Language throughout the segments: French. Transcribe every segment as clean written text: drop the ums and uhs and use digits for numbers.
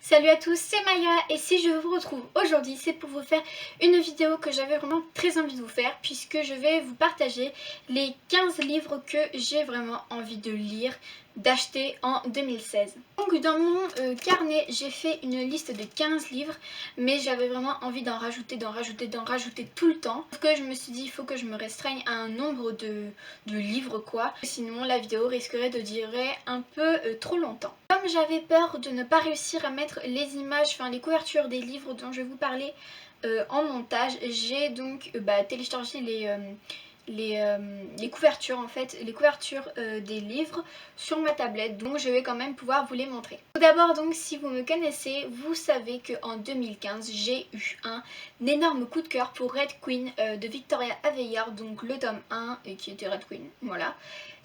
Salut à tous, c'est Maya et si je vous retrouve aujourd'hui, c'est pour vous faire une vidéo que j'avais vraiment très envie de vous faire puisque je vais vous partager les 15 livres que j'ai vraiment envie de lire, d'acheter en 2016. Donc dans mon carnet, j'ai fait une liste de 15 livres mais j'avais vraiment envie d'en rajouter tout le temps. Sauf que je me suis dit, il faut que je me restreigne à un nombre de livres quoi, sinon la vidéo risquerait de durer un peu trop longtemps. Comme j'avais peur de ne pas réussir à mettre les images, enfin les couvertures des livres dont je vais vous parler en montage, j'ai donc téléchargé les couvertures en fait, les couvertures des livres sur ma tablette, donc je vais quand même pouvoir vous les montrer. Tout d'abord donc, si vous me connaissez, vous savez qu'en 2015 j'ai eu un énorme coup de cœur pour Red Queen de Victoria Aveyard, donc le tome 1 qui était Red Queen, voilà.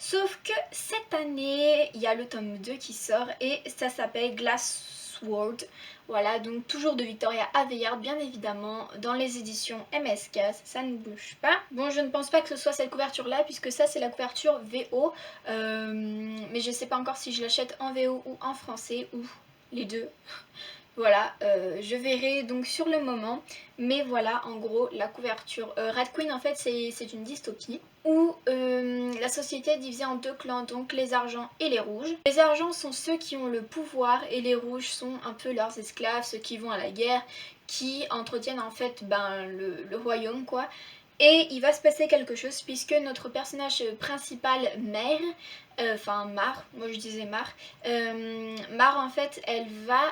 Sauf que cette année, il y a le tome 2 qui sort et ça s'appelle Glass Sword. Voilà, donc toujours de Victoria Aveyard, bien évidemment, dans les éditions MSK, ça ne bouge pas. Bon, je ne pense pas que ce soit cette couverture-là, puisque ça, c'est la couverture VO. Mais je ne sais pas encore si je l'achète en VO ou en français, ou les deux. Voilà, je verrai donc sur le moment, mais voilà en gros la couverture. Red Queen en fait c'est une dystopie où la société est divisée en deux clans, donc les argents et les rouges. Les argents sont ceux qui ont le pouvoir et les rouges sont un peu leurs esclaves, ceux qui vont à la guerre, qui entretiennent en fait le royaume quoi. Et il va se passer quelque chose puisque notre personnage principal, Mare, Mar, moi je disais Mar, Mar en fait elle va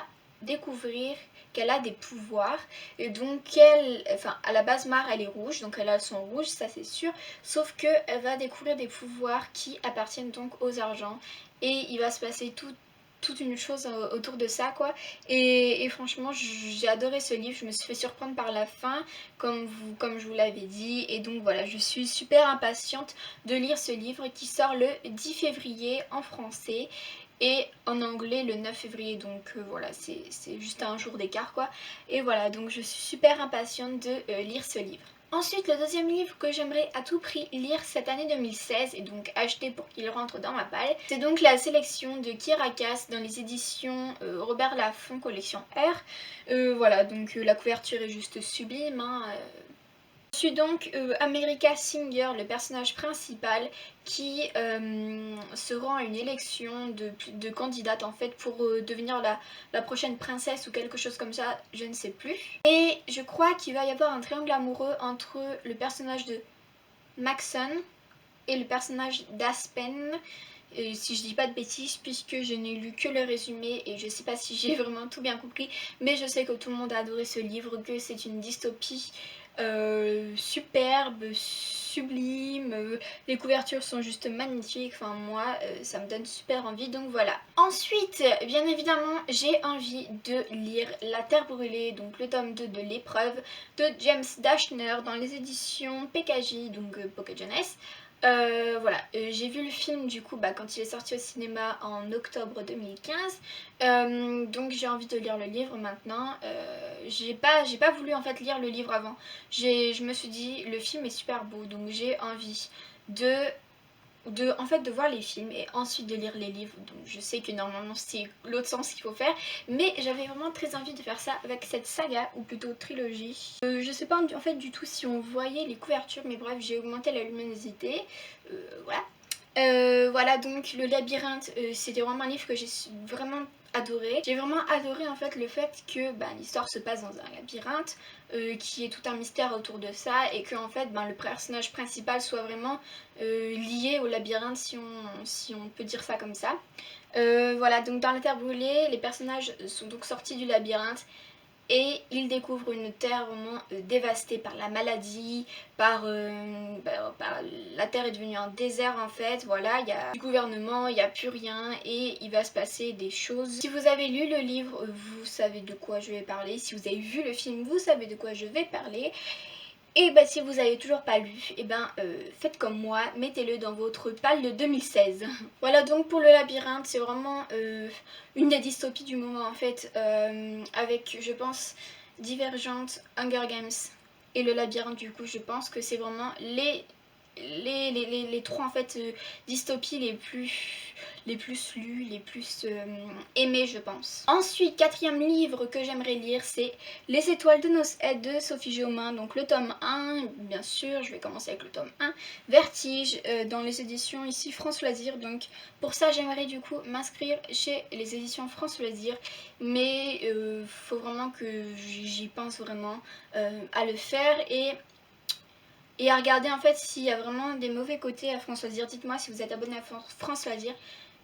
découvrir qu'elle a des pouvoirs et donc à la base Mar elle est rouge, donc elle a son rouge, ça c'est sûr, sauf que elle va découvrir des pouvoirs qui appartiennent donc aux argents et il va se passer toute une chose autour de ça quoi, et franchement j'ai adoré ce livre, je me suis fait surprendre par la fin comme je vous l'avais dit, et donc voilà, je suis super impatiente de lire ce livre qui sort le 10 février en français et en anglais le 9 février, donc voilà, c'est juste un jour d'écart quoi, et voilà, donc je suis super impatiente de lire ce livre. Ensuite, le deuxiime livre que j'aimerais à tout prix lire cette année 2016 et donc acheter pour qu'il rentre dans ma palle, c'est donc la sélection de Kirakas dans les éditions Robert Laffont collection R. Voilà, donc la couverture est juste sublime, hein. Je suis donc America Singer, le personnage principal, qui se rend à une élection de candidate en fait pour devenir la prochaine princesse ou quelque chose comme ça, je ne sais plus. Et je crois qu'il va y avoir un triangle amoureux entre le personnage de Maxon et le personnage d'Aspen. Si je dis pas de bêtises, puisque je n'ai lu que le résumé et je sais pas si j'ai vraiment tout bien compris, mais je sais que tout le monde a adoré ce livre, que c'est une dystopie superbe, sublime, les couvertures sont juste magnifiques, enfin moi ça me donne super envie, donc voilà. Ensuite, bien évidemment, j'ai envie de lire La Terre brûlée, donc le tome 2 de l'épreuve de James Dashner dans les éditions PKJ, donc Pocket Jeunesse. Voilà, j'ai vu le film du coup quand il est sorti au cinéma en octobre 2015, donc j'ai envie de lire le livre maintenant. J'ai pas voulu en fait lire le livre avant, je me suis dit le film est super beau, donc j'ai envie de voir les films et ensuite de lire les livres, donc je sais que normalement c'est l'autre sens qu'il faut faire, mais j'avais vraiment très envie de faire ça avec cette saga, ou plutôt trilogie. Je sais pas en fait du tout si on voyait les couvertures, mais bref, j'ai augmenté la luminosité, voilà. Voilà, donc le labyrinthe, c'était vraiment un livre que j'ai vraiment adoré. J'ai vraiment adoré en fait le fait que l'histoire se passe dans un labyrinthe, qui est tout un mystère autour de ça, et que en fait le personnage principal soit vraiment lié au labyrinthe, si on peut dire ça comme ça. Voilà, donc dans La Terre brûlée, les personnages sont donc sortis du labyrinthe et ils découvrent une terre vraiment dévastée par la maladie, par la terre est devenue un désert en fait, voilà, il y a du gouvernement, il n'y a plus rien et il va se passer des choses. Si vous avez lu le livre, vous savez de quoi je vais parler, si vous avez vu le film, vous savez de quoi je vais parler. Et si vous n'avez toujours pas lu, faites comme moi, mettez-le dans votre palle de 2016. Voilà donc pour le labyrinthe, c'est vraiment une des dystopies du moment en fait, avec je pense Divergente, Hunger Games et le labyrinthe, du coup je pense que c'est vraiment les trois en fait dystopies les plus lus, les plus aimés je pense. Ensuite, quatrième livre que j'aimerais lire, c'est Les étoiles de noces de Sophie Géomin, donc le tome 1, bien sûr, je vais commencer avec le tome 1, Vertige, dans les éditions ici France Loisirs, donc pour ça j'aimerais du coup m'inscrire chez les éditions France Loisirs, mais faut vraiment que j'y pense vraiment à le faire et à regarder en fait s'il y a vraiment des mauvais côtés à France Loisirs. Dites-moi si vous êtes abonné à France Loisirs.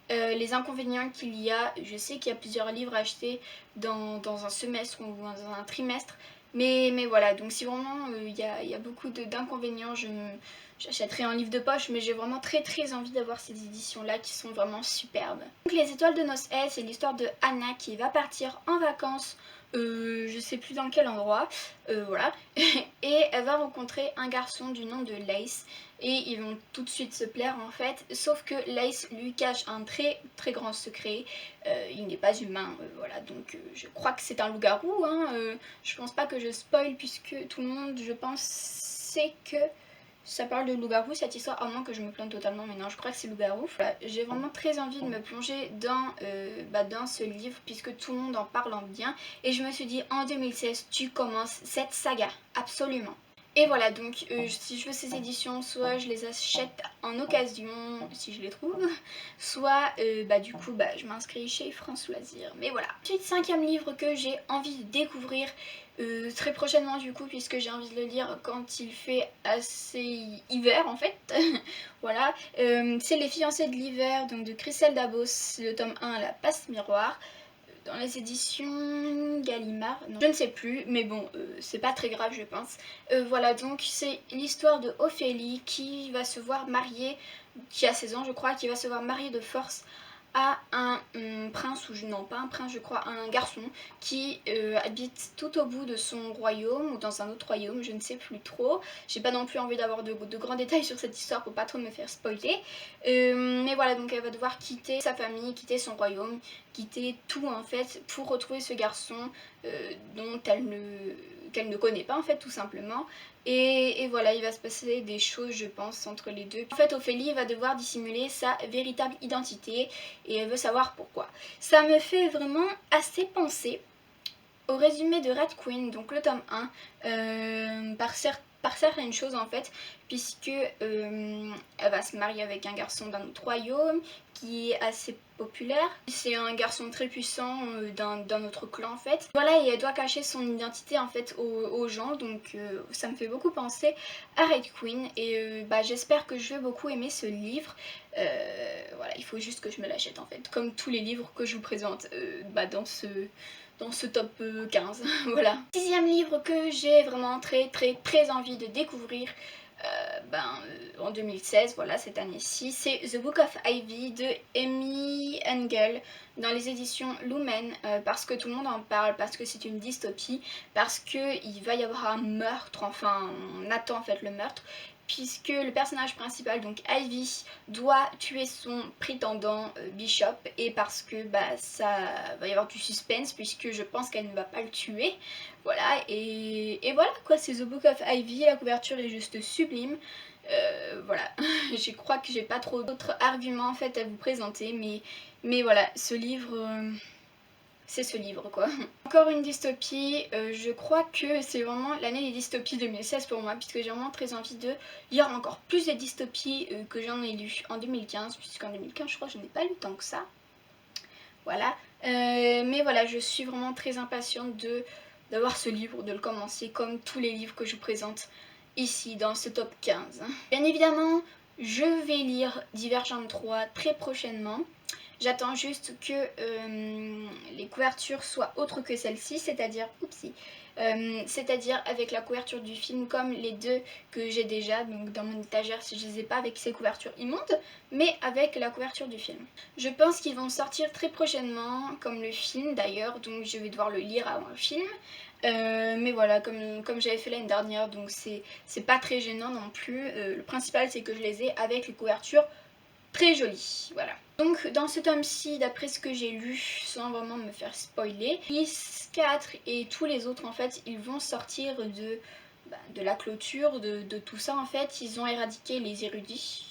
Les inconvénients qu'il y a, je sais qu'il y a plusieurs livres à acheter dans un semestre ou dans un trimestre, mais voilà, donc si vraiment il y a beaucoup d'inconvénients, j'achèterai un livre de poche, mais j'ai vraiment très envie d'avoir ces éditions là qui sont vraiment superbes. Donc Les étoiles de noces, c'est l'histoire de Anna qui va partir en vacances, je sais plus dans quel endroit, voilà, et elle va rencontrer un garçon du nom de Lace, et ils vont tout de suite se plaire en fait, sauf que Lace lui cache un très grand secret, il n'est pas humain, voilà, donc je crois que c'est un loup-garou, hein, je pense pas que je spoil puisque tout le monde je pense sait que ça parle de loup-garou cette histoire, à moins que je me plante totalement, mais non, je crois que c'est loup-garou. Voilà, j'ai vraiment très envie de me plonger dans ce livre puisque tout le monde en parle en bien, et je me suis dit en 2016 tu commences cette saga, absolument. Et voilà, donc si je veux ces éditions, soit je les achète en occasion si je les trouve, soit du coup je m'inscris chez France Loisirs. Mais voilà. Ensuite, cinquième livre que j'ai envie de découvrir très prochainement du coup, puisque j'ai envie de le lire quand il fait assez hiver en fait. Voilà, c'est Les fiancés de l'hiver, donc de Christelle Dabos, le tome 1, La passe miroir, dans les éditions Gallimard, non, je ne sais plus, mais bon, c'est pas très grave je pense. Voilà, donc c'est l'histoire de Ophélie qui va se voir mariée, qui a 16 ans je crois, qui va se voir mariée de force à un prince, ou non pas un prince je crois, un garçon qui habite tout au bout de son royaume ou dans un autre royaume, je ne sais plus trop. J'ai pas non plus envie d'avoir de grands détails sur cette histoire pour pas trop me faire spoiler. Mais voilà, donc elle va devoir quitter sa famille, quitter son royaume, quitter tout en fait pour retrouver ce garçon dont qu'elle ne connaît pas en fait tout simplement. Et voilà, il va se passer des choses je pense entre les deux. En fait Ophélie va devoir dissimuler sa véritable identité et elle veut savoir pourquoi. Ça me fait vraiment assez penser au résumé de Red Queen, donc le tome 1, par certaines choses en fait, puisque elle va se marier avec un garçon d'un autre royaume qui est assez populaire. C'est un garçon très puissant d'un autre clan en fait. Voilà, et elle doit cacher son identité en fait aux gens, donc ça me fait beaucoup penser à Red Queen, et j'espère que je vais beaucoup aimer ce livre. Voilà, il faut juste que je me l'achète en fait, comme tous les livres que je vous présente dans ce top 15, voilà. Sixième livre que j'ai vraiment très envie de découvrir en 2016, voilà, cette année-ci, c'est The Book of Ivy de Amy Engel dans les éditions Lumen, parce que tout le monde en parle, parce que c'est une dystopie, parce qu'il va y avoir un meurtre, enfin on attend en fait le meurtre, puisque le personnage principal, donc Ivy, doit tuer son prétendant Bishop, et parce que ça va y avoir du suspense puisque je pense qu'elle ne va pas le tuer. Voilà, et voilà quoi, c'est The Book of Ivy, la couverture est juste sublime. Voilà, je crois que j'ai pas trop d'autres arguments en fait à vous présenter, mais voilà, ce livre... c'est ce livre quoi. Encore une dystopie, je crois que c'est vraiment l'année des dystopies 2016 pour moi, puisque j'ai vraiment très envie de lire encore plus de dystopies que j'en ai lu en 2015, puisqu'en 2015 je crois que je n'ai pas lu tant que ça. Voilà, mais voilà, je suis vraiment très impatiente d'avoir ce livre, de le commencer comme tous les livres que je vous présente ici dans ce top 15. Bien évidemment, je vais lire Divergente 3 très prochainement. J'attends juste que les couvertures soient autres que celle-ci, c'est-à-dire, c'est-à-dire avec la couverture du film comme les deux que j'ai déjà, donc dans mon étagère si je les ai pas avec ces couvertures immondes, mais avec la couverture du film. Je pense qu'ils vont sortir très prochainement, comme le film d'ailleurs, donc je vais devoir le lire avant le film. Mais voilà, comme j'avais fait l'année dernière, donc c'est pas très gênant non plus. Le principal c'est que je les ai avec les couvertures très jolies, voilà. Donc dans ce tome-ci, d'après ce que j'ai lu, sans vraiment me faire spoiler, 10, 4 et tous les autres en fait, ils vont sortir de la clôture, de tout ça en fait. Ils ont éradiqué les érudits.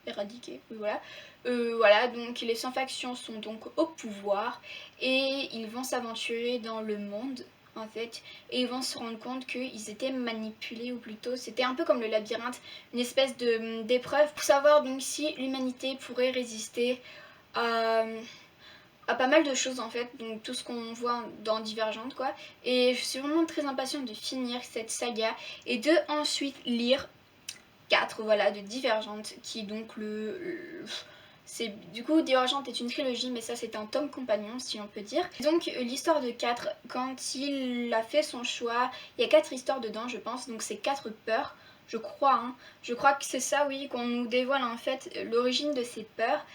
Éradiqué, oui, voilà. Voilà, donc les sans factions sont donc au pouvoir et ils vont s'aventurer dans le monde en fait, et ils vont se rendre compte qu'ils étaient manipulés, ou plutôt c'était un peu comme le labyrinthe, une espèce d'épreuve pour savoir donc si l'humanité pourrait résister à pas mal de choses en fait, donc tout ce qu'on voit dans Divergente quoi. Et je suis vraiment très impatiente de finir cette saga et de ensuite lire 4 voilà, de Divergente, qui est donc c'est du coup Divergente est une trilogie, mais ça c'est un tome compagnon si on peut dire. Donc l'histoire de 4, quand il a fait son choix, il y a 4 histoires dedans je pense, donc c'est 4 peurs, je crois, hein. Je crois que c'est ça, oui, qu'on nous dévoile en fait l'origine de ces peurs.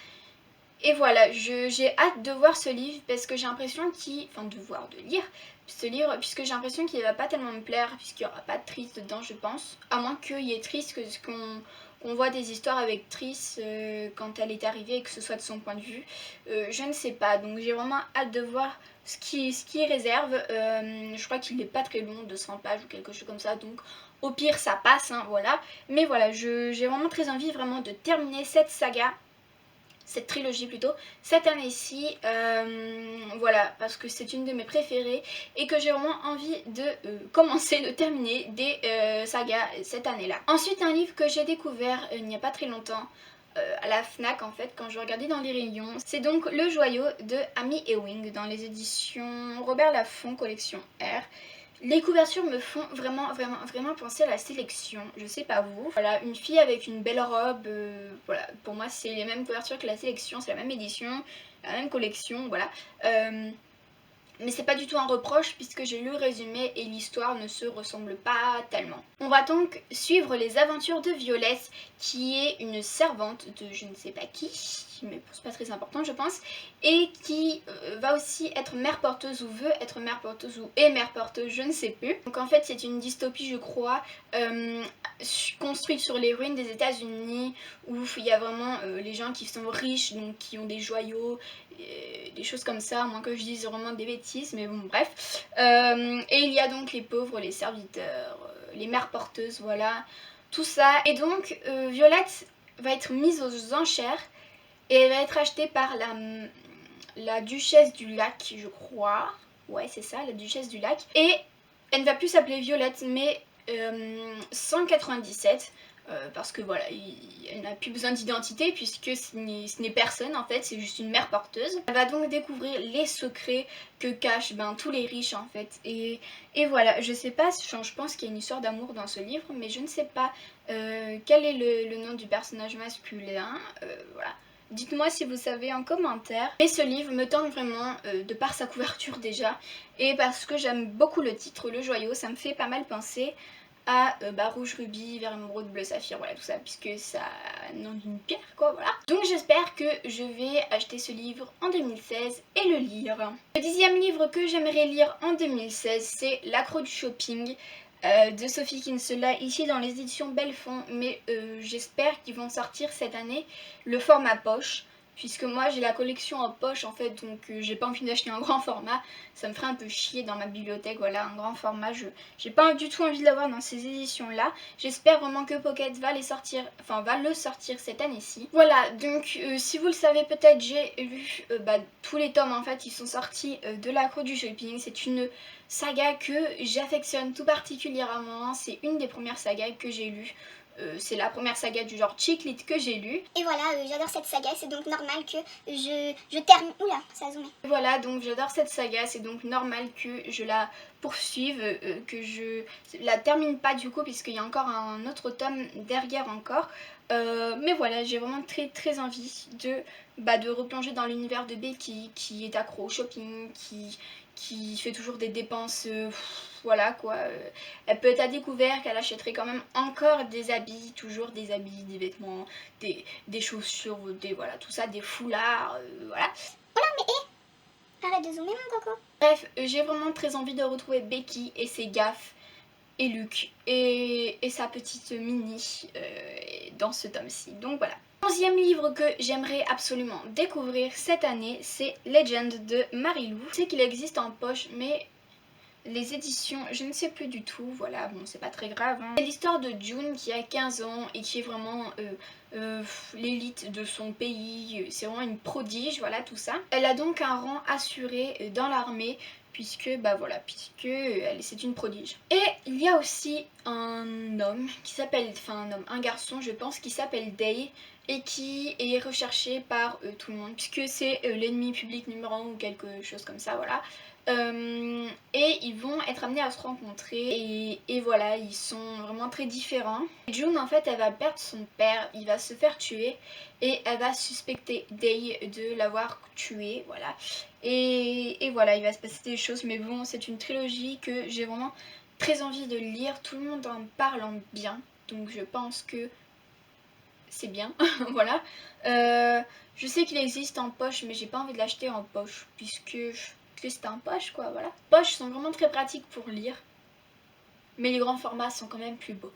Et voilà, j'ai hâte de voir ce livre parce que j'ai l'impression qu'il... Enfin de lire ce livre, puisque j'ai l'impression qu'il va pas tellement me plaire, puisqu'il n'y aura pas de Triss dedans je pense. À moins qu'il y ait Triss, qu'on voit des histoires avec Triss quand elle est arrivée et que ce soit de son point de vue. Je ne sais pas, donc j'ai vraiment hâte de voir ce qui réserve. Je crois qu'il n'est pas très long, 200 pages ou quelque chose comme ça, donc au pire ça passe, hein, voilà. Mais voilà, j'ai vraiment très envie vraiment de terminer cette saga, cette trilogie plutôt, cette année-ci, voilà, parce que c'est une de mes préférées et que j'ai vraiment envie de commencer, de terminer des sagas cette année-là. Ensuite, un livre que j'ai découvert il n'y a pas très longtemps, à la FNAC en fait, quand je regardais dans les rayons, c'est donc Le Joyau de Amy Ewing dans les éditions Robert Laffont collection R. Les couvertures me font vraiment penser à la sélection, je sais pas vous. Voilà, une fille avec une belle robe, voilà, pour moi c'est les mêmes couvertures que la sélection, c'est la même édition, la même collection, voilà. Mais c'est pas du tout un reproche puisque j'ai lu le résumé et l'histoire ne se ressemble pas tellement. On va donc suivre les aventures de Violette, qui est une servante de je ne sais pas qui, mais c'est pas très important je pense, et qui va aussi être mère porteuse ou veut être mère porteuse ou est mère porteuse, je ne sais plus. Donc en fait c'est une dystopie je crois, construite sur les ruines des États-Unis où il y a vraiment les gens qui sont riches, donc qui ont des joyaux, des choses comme ça, à moins que je dise vraiment des bêtises, mais bon bref. Et il y a donc les pauvres, les serviteurs, les mères porteuses, voilà, tout ça. Et donc Violette va être mise aux enchères et elle va être achetée par la duchesse du lac, je crois. Ouais, c'est ça, la duchesse du lac. Et elle ne va plus s'appeler Violette, mais 197. Parce que voilà, elle n'a plus besoin d'identité puisque ce n'est personne en fait, c'est juste une mère porteuse. Elle va donc découvrir les secrets que cachent tous les riches en fait. Et voilà, je sais pas, je pense qu'il y a une histoire d'amour dans ce livre, mais je ne sais pas quel est le nom du personnage masculin. Voilà. Dites-moi si vous savez en commentaire. Mais ce livre me tente vraiment de par sa couverture déjà et parce que j'aime beaucoup le titre, Le Joyau, ça me fait pas mal penser à rouge rubis, vert émeraude, bleu saphir, voilà tout ça, puisque ça a le nom d'une pierre quoi, voilà. Donc j'espère que je vais acheter ce livre en 2016 et le lire. Le 10e livre que j'aimerais lire en 2016, c'est L'accro du shopping de Sophie Kinsella, ici dans les éditions Belfond, mais j'espère qu'ils vont sortir cette année le format poche. Puisque moi j'ai la collection en poche en fait, donc j'ai pas envie d'acheter un grand format, ça me ferait un peu chier dans ma bibliothèque, voilà, un grand format, j'ai pas du tout envie de l'avoir dans ces éditions là. J'espère vraiment que Pocket va les sortir, enfin va le sortir cette année-ci. Voilà, donc si vous le savez peut-être, j'ai lu tous les tomes en fait, ils sont sortis de L'accro du shopping. C'est une saga que j'affectionne tout particulièrement, c'est une des premières sagas que j'ai lues. C'est la première saga du genre chick lit que j'ai lu. Et voilà, j'adore cette saga, c'est donc normal que je termine... Oula, ça a zoomé. Voilà, donc j'adore cette saga, c'est donc normal que je la poursuive, que je la termine pas du coup, puisqu'il y a encore un autre tome derrière encore. Mais voilà, j'ai vraiment très envie de replonger dans l'univers de Becky, qui est accro au shopping, qui fait toujours des dépenses, voilà quoi. Elle peut être à découvert, qu'elle achèterait quand même encore des habits, toujours des habits, des vêtements, des chaussures, voilà, tout ça, des foulards, voilà. Oula, mais hé, arrête de zoomer mon coco. Bref, j'ai vraiment très envie de retrouver Becky et ses gaffes et Luc et sa petite Minnie dans ce tome-ci. Donc voilà. 11e livre que j'aimerais absolument découvrir cette année, c'est Legend de Marilou. Je sais qu'il existe en poche, mais les éditions, je ne sais plus du tout, voilà, bon c'est pas très grave. Hein. C'est l'histoire de June qui a 15 ans et qui est vraiment l'élite de son pays, c'est vraiment une prodige, voilà tout ça. Elle a donc un rang assuré dans l'armée puisque c'est une prodige. Et il y a aussi un homme qui s'appelle, un garçon je pense qui s'appelle Day et qui est recherché par tout le monde puisque c'est l'ennemi public numéro 1 ou quelque chose comme ça, voilà. Et ils vont être amenés à se rencontrer et voilà, ils sont vraiment très différents. June en fait elle va perdre son père, il va se faire tuer et elle va suspecter Day de l'avoir tué, voilà. Et voilà, il va se passer des choses, mais bon c'est une trilogie que j'ai vraiment très envie de lire, tout le monde en parle en bien, donc je pense que c'est bien, voilà. Je sais qu'il existe en poche mais j'ai pas envie de l'acheter en poche puisque c'est un poche quoi, voilà. Les poches sont vraiment très pratiques pour lire, mais les grands formats sont quand même plus beaux.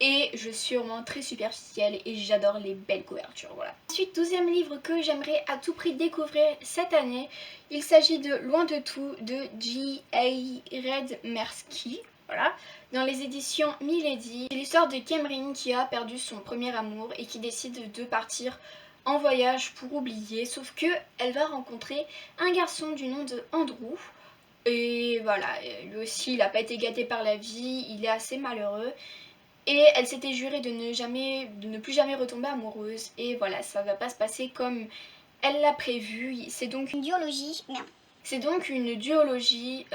Et je suis vraiment très superficielle et j'adore les belles couvertures, voilà. Ensuite, 12e livre que j'aimerais à tout prix découvrir cette année, il s'agit de Loin de tout de J.A. Redmersky, voilà, dans les éditions Milady. C'est l'histoire de Cameron qui a perdu son premier amour et qui décide de partir en voyage pour oublier, sauf que elle va rencontrer un garçon du nom de Andrew. Et voilà, lui aussi il n'a pas été gâté par la vie, il est assez malheureux. Et elle s'était jurée de ne plus jamais retomber amoureuse. Et voilà, ça va pas se passer comme elle l'a prévu. C'est donc Une duologie, merde. C'est donc une duologie.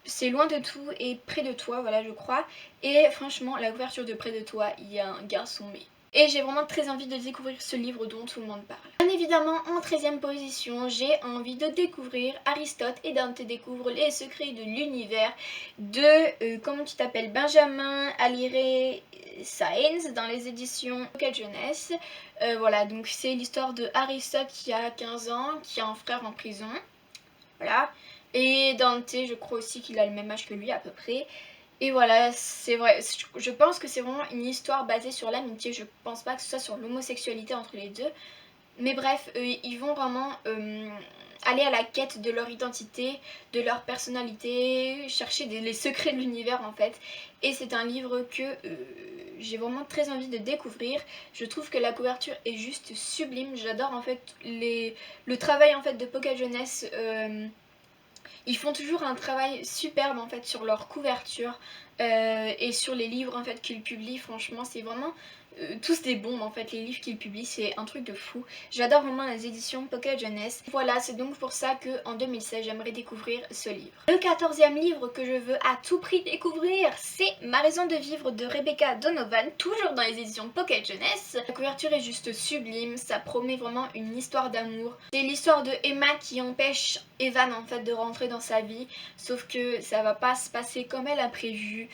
C'est Loin de tout et Près de toi, voilà je crois. Et franchement, la couverture de Près de toi, il y a un garçon mais... Et j'ai vraiment très envie de découvrir ce livre dont tout le monde parle. Bien évidemment, en 13e position, j'ai envie de découvrir Aristote et Dante découvre les secrets de l'univers de, comment tu t'appelles, Benjamin Alire Sáenz dans les éditions Pocket Jeunesse. Voilà, donc c'est l'histoire de Aristote qui a 15 ans, qui a un frère en prison. Voilà. Et Dante, je crois aussi qu'il a le même âge que lui à peu près. Et voilà, c'est vrai, je pense que c'est vraiment une histoire basée sur l'amitié, je pense pas que ce soit sur l'homosexualité entre les deux. Mais bref, ils vont vraiment aller à la quête de leur identité, de leur personnalité, chercher les secrets de l'univers en fait. Et c'est un livre que j'ai vraiment très envie de découvrir. Je trouve que la couverture est juste sublime, j'adore en fait le travail en fait de Pocket Jeunesse. Ils font toujours un travail superbe en fait sur leur couverture et sur les livres en fait qu'ils publient. Franchement c'est vraiment tous des bombes en fait, les livres qu'ils publient, c'est un truc de fou. J'adore vraiment les éditions Pocket Jeunesse. Voilà, c'est donc pour ça qu'en 2016 j'aimerais découvrir ce livre. Le 14e livre que je veux à tout prix découvrir, c'est Ma raison de vivre de Rebecca Donovan, toujours dans les éditions Pocket Jeunesse. La couverture est juste sublime, ça promet vraiment une histoire d'amour. C'est l'histoire de Emma qui empêche Evan en fait de rentrer dans sa vie, sauf que ça va pas se passer comme elle a prévu,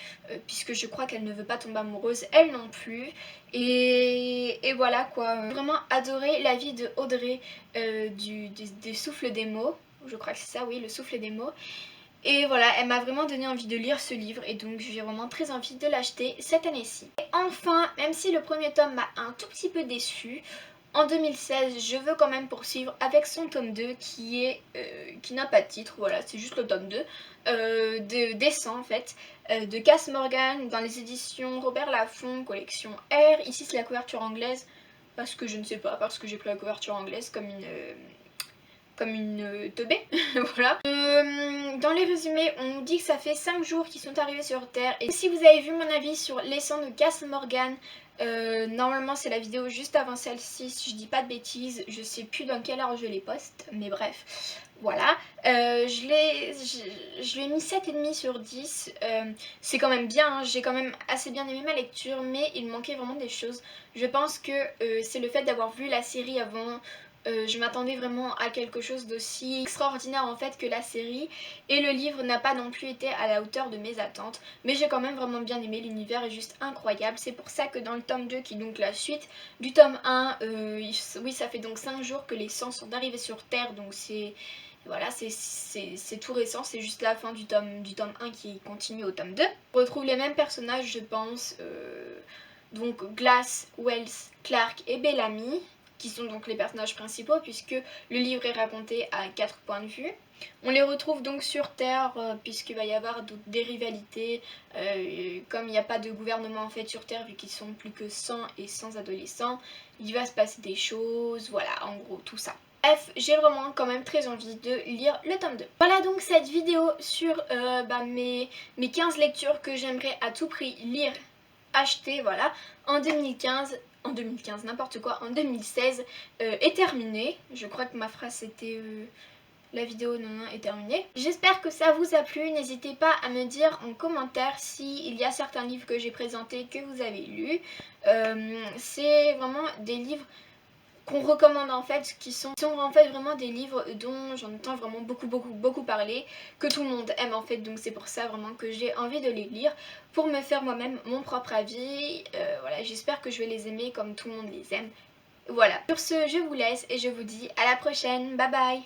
puisque je crois qu'elle ne veut pas tomber amoureuse, elle non plus. Et voilà quoi, j'ai vraiment adoré la vie de Audrey du Souffle des mots, je crois que c'est ça, oui, le Souffle des mots. Et voilà, elle m'a vraiment donné envie de lire ce livre et donc j'ai vraiment très envie de l'acheter cette année-ci. Et enfin, même si le premier tome m'a un tout petit peu déçue, en 2016, je veux quand même poursuivre avec son tome 2 qui n'a pas de titre, voilà, c'est juste le tome 2, de Descent en fait, de Cass Morgan dans les éditions Robert Laffont, collection R. Ici c'est la couverture anglaise, parce que je ne sais pas, parce que j'ai pris la couverture anglaise comme une teubée, voilà. Dans les résumés, on nous dit que ça fait 5 jours qu'ils sont arrivés sur Terre. Et si vous avez vu mon avis sur Les Sangs de Cass Morgan, normalement c'est la vidéo juste avant celle-ci, si je dis pas de bêtises. Je sais plus dans quelle heure je les poste, mais bref, voilà. Je lui ai mis 7,5 sur 10. C'est quand même bien, hein. J'ai quand même assez bien aimé ma lecture, mais il manquait vraiment des choses. Je pense que c'est le fait d'avoir vu la série avant. Je m'attendais vraiment à quelque chose d'aussi extraordinaire en fait que la série, et le livre n'a pas non plus été à la hauteur de mes attentes, mais j'ai quand même vraiment bien aimé, l'univers est juste incroyable. C'est pour ça que dans le tome 2 qui est donc la suite du tome 1, oui ça fait donc 5 jours que les sangs sont arrivés sur Terre, donc c'est... Voilà, c'est tout récent, c'est juste la fin du tome 1 qui continue au tome 2. On retrouve les mêmes personnages je pense, donc Glass, Wells, Clark et Bellamy, qui sont donc les personnages principaux puisque le livre est raconté à 4 points de vue. On les retrouve donc sur Terre puisqu'il va y avoir des rivalités, comme il n'y a pas de gouvernement en fait sur Terre vu qu'ils sont plus que 100 et 100 adolescents, il va se passer des choses, voilà en gros tout ça. Bref, j'ai vraiment quand même très envie de lire le tome 2. Voilà donc cette vidéo sur mes 15 lectures que j'aimerais à tout prix lire, acheter, voilà, en 2015, n'importe quoi, en 2016 est terminée. Je crois que ma phrase c'était la vidéo non est terminée. J'espère que ça vous a plu. N'hésitez pas à me dire en commentaire s'il y a certains livres que j'ai présentés que vous avez lus. C'est vraiment des livres qu'on recommande en fait, qui sont en fait vraiment des livres dont j'entends vraiment beaucoup parler, que tout le monde aime en fait, donc c'est pour ça vraiment que j'ai envie de les lire pour me faire moi-même mon propre avis. Voilà, j'espère que je vais les aimer comme tout le monde les aime. Voilà, sur ce je vous laisse et je vous dis à la prochaine, bye bye.